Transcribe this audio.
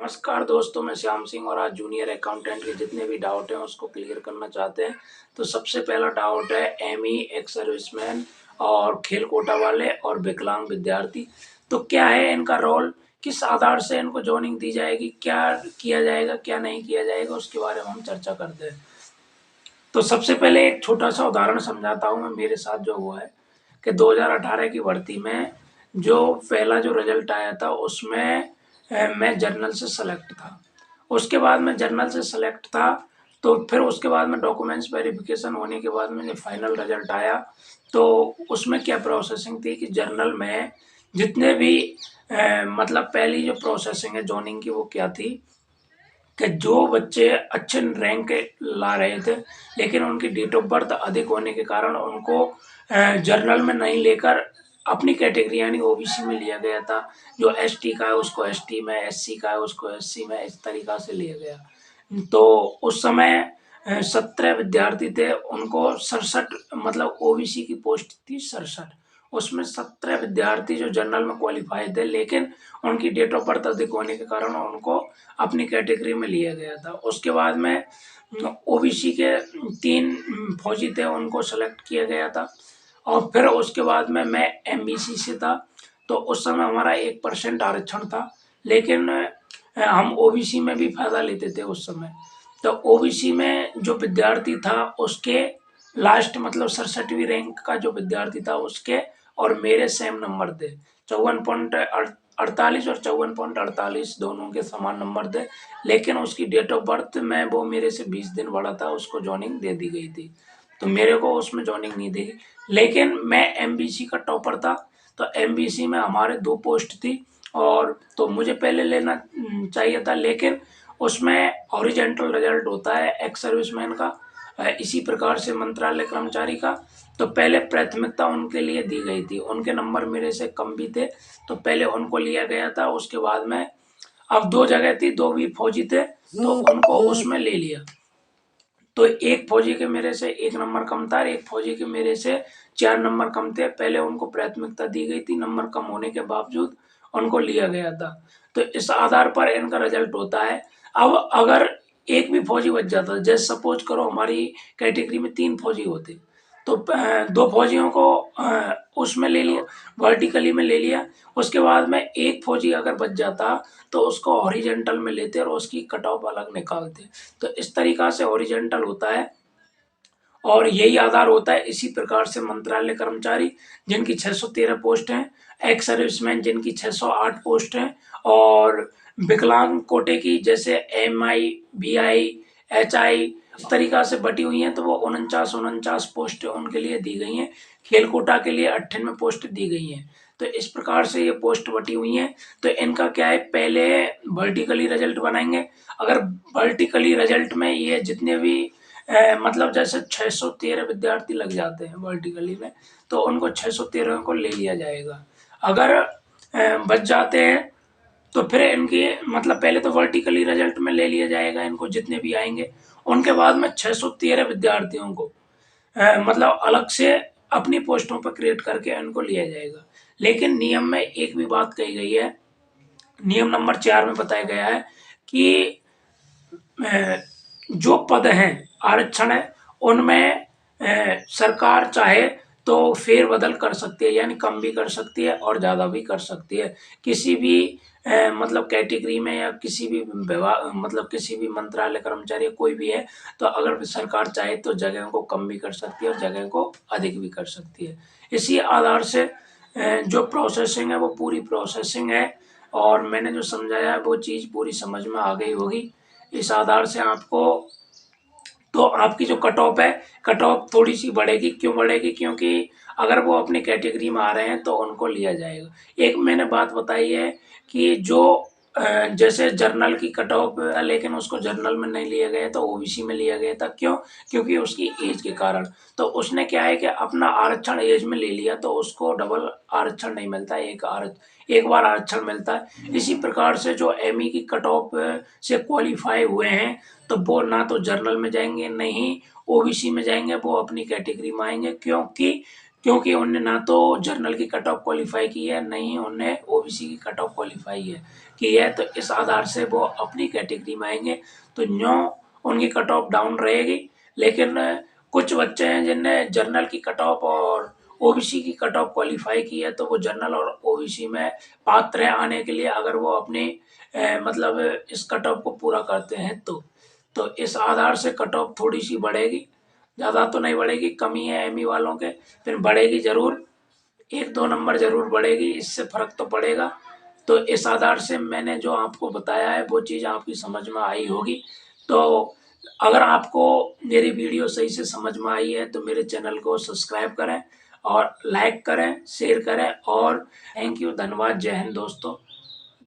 नमस्कार दोस्तों, मैं श्याम सिंह और आज जूनियर अकाउंटेंट के जितने भी डाउट हैं उसको क्लियर करना चाहते हैं। तो सबसे पहला डाउट है एमई, एक्स सर्विसमैन और खेल कोटा वाले और विकलांग विद्यार्थी। तो क्या है इनका रोल, किस आधार से इनको जॉइनिंग दी जाएगी, क्या किया जाएगा क्या नहीं किया जाएगा, उसके बारे में हम चर्चा करते हैं। तो सबसे पहले एक छोटा सा उदाहरण समझाता हूँ मैं, मेरे साथ जो हुआ है कि 2018 की भर्ती में जो पहला जो रिजल्ट आया था उसमें मैं जनरल से सेलेक्ट था। उसके बाद मैं जनरल से सेलेक्ट था, तो फिर उसके बाद में डॉक्यूमेंट्स वेरिफिकेशन होने के बाद में जो फाइनल रिजल्ट आया तो उसमें क्या प्रोसेसिंग थी कि जनरल में जितने भी मतलब पहली जो प्रोसेसिंग है जॉइनिंग की वो क्या थी कि जो बच्चे अच्छे रैंक ला रहे थे लेकिन उनकी डेट ऑफ बर्थ अधिक होने के कारण उनको जनरल में नहीं लेकर अपनी कैटेगरी यानी ओबीसी में लिया गया था। जो एसटी का है उसको एसटी में, एससी का है उसको एससी में, इस तरीक़ा से लिया गया। तो उस समय 17 विद्यार्थी थे, उनको 67 मतलब ओबीसी की पोस्ट थी 67, उसमें 17 विद्यार्थी जो जनरल में क्वालिफाई थे लेकिन उनकी डेट ऑफ बर्थ अधिक होने के कारण उनको अपनी कैटेगरी में लिया गया था। उसके बाद में ओबीसी के 3 फौजी थे, उनको सेलेक्ट किया गया था और फिर उसके बाद में मैं एमबीसी से था। तो उस समय हमारा 1% आरक्षण था लेकिन हम ओबीसी में भी फायदा लेते थे उस समय। तो ओबीसी में जो विद्यार्थी था उसके लास्ट मतलब 67वीं रैंक का जो विद्यार्थी था उसके और मेरे सेम नंबर थे, 54.48 और 54.48 दोनों के समान नंबर थे। लेकिन उसकी डेट ऑफ बर्थ में वो मेरे से 20 दिन बड़ा था, उसको जॉइनिंग दे दी गई थी, तो मेरे को उसमें जॉइनिंग नहीं दी। लेकिन मैं एमबीसी का टॉपर था, तो एमबीसी में हमारे 2 पोस्ट थी और तो मुझे पहले लेना चाहिए था, लेकिन उसमें हॉरिजॉन्टल रिजल्ट होता है एक्स सर्विसमैन का, इसी प्रकार से मंत्रालय कर्मचारी का। तो पहले प्राथमिकता उनके लिए दी गई थी, उनके नंबर मेरे से कम भी थे तो पहले उनको लिया गया था। उसके बाद में अब 2 जगह थी, 2 भी फौजी थे तो उनको उसमें ले लिया। तो एक फौजी के मेरे से 1 नंबर कम था, एक फौजी के मेरे से 4 नंबर कम थे। पहले उनको प्राथमिकता दी गई थी, नंबर कम होने के बावजूद उनको लिया गया था। तो इस आधार पर इनका रिजल्ट होता है। अब अगर एक भी फौजी बच जाता, जैसे सपोज करो हमारी कैटेगरी में 3 फौजी होते तो 2 फौजियों को उसमें ले लिया, वर्टिकली में ले लिया। उसके बाद में एक फौजी अगर बच जाता तो उसको हॉरिजॉन्टल में लेते और उसकी कट ऑफ अलग निकालते। तो इस तरीक़ा से हॉरिजॉन्टल होता है और यही आधार होता है। इसी प्रकार से मंत्रालय कर्मचारी जिनकी 613 पोस्ट हैं, एक्स सर्विसमैन जिनकी 608 पोस्ट हैं और विकलांग कोटे की जैसे एमआई, बीआई, एचआई इस तरीक़ा से बटी हुई हैं, तो वो 49 पोस्ट उनके लिए दी गई हैं। खेल कोटा के लिए 98 पोस्ट दी गई हैं। तो इस प्रकार से ये पोस्ट बटी हुई हैं। तो इनका क्या है, पहले वर्टिकली रिजल्ट बनाएंगे। अगर वर्टिकली रिजल्ट में ये जितने भी मतलब जैसे 613 विद्यार्थी लग जाते हैं वर्टिकली में, तो उनको 613 को ले लिया जाएगा। अगर बच जाते हैं तो फिर इनकी मतलब पहले तो वर्टिकली रिजल्ट में ले लिया जाएगा इनको जितने भी आएंगे, उनके बाद में 613 विद्यार्थियों को मतलब अलग से अपनी पोस्टों पर क्रिएट करके इनको लिया जाएगा। लेकिन नियम में एक भी बात कही गई है, नियम नंबर 4 में बताया गया है कि जो पद हैं, आरक्षण है, उनमें सरकार चाहे तो फेरबदल कर सकती है, यानी कम भी कर सकती है और ज़्यादा भी कर सकती है। किसी भी मतलब कैटेगरी में या किसी भी विभाग मतलब किसी भी मंत्रालय कर्मचारी कोई भी है, तो अगर सरकार चाहे तो जगह को कम भी कर सकती है और जगह को अधिक भी कर सकती है। इसी आधार से जो प्रोसेसिंग है वो पूरी प्रोसेसिंग है और मैंने जो समझाया है वो चीज़ पूरी समझ में आ गई होगी। इस आधार से आपको तो आपकी जो कट ऑफ है, कट ऑफ थोड़ी-सी बढ़ेगी। क्यों बढ़ेगी? क्योंकि अगर वो अपनी कैटेगरी में आ रहे हैं तो उनको लिया जाएगा। एक मैंने बात बताई है कि जो जैसे जर्नल की कट ऑफ लेकिन उसको जर्नल में नहीं लिया गया था, ओबीसी में लिया गया था। क्यों? क्योंकि उसकी एज के कारण। तो उसने क्या है कि अपना आरक्षण एज में ले लिया तो उसको डबल आरक्षण नहीं मिलता है, एक बार आरक्षण मिलता है। इसी प्रकार से जो एमई की कट ऑफ से क्वालीफाई हुए हैं तो वो ना तो जर्नल में जाएंगे, नहीं ओबीसी में जाएंगे, वो अपनी कैटेगरी में आएंगे। क्योंकि उनने ना तो जर्नल की कट ऑफ क्वालीफाई की है, नहीं उनने ओबीसी की कट ऑफ क्वालीफाई है। की है, तो इस आधार से वो अपनी कैटेगरी में आएंगे, तो न्यू उनकी कट ऑफ डाउन रहेगी। लेकिन कुछ बच्चे हैं जिनने जनरल की कट ऑफ और ओबीसी की कट ऑफ क्वालिफाई की है, तो वो जनरल और ओबीसी में पात्र हैं आने के लिए, अगर वो अपनी मतलब इस कट ऑफ को पूरा करते हैं तो इस आधार से कट ऑफ थोड़ी सी बढ़ेगी, ज़्यादा तो नहीं बढ़ेगी, कमी है एमई वालों के, फिर बढ़ेगी ज़रूर, 1-2 नंबर ज़रूर बढ़ेगी, इससे फ़र्क तो पड़ेगा। तो इस आधार से मैंने जो आपको बताया है वो चीज़ आपकी समझ में आई होगी। तो अगर आपको मेरी वीडियो सही से समझ में आई है तो मेरे चैनल को सब्सक्राइब करें और लाइक करें, शेयर करें, और थैंक यू, धन्यवाद, जय हिंद दोस्तों।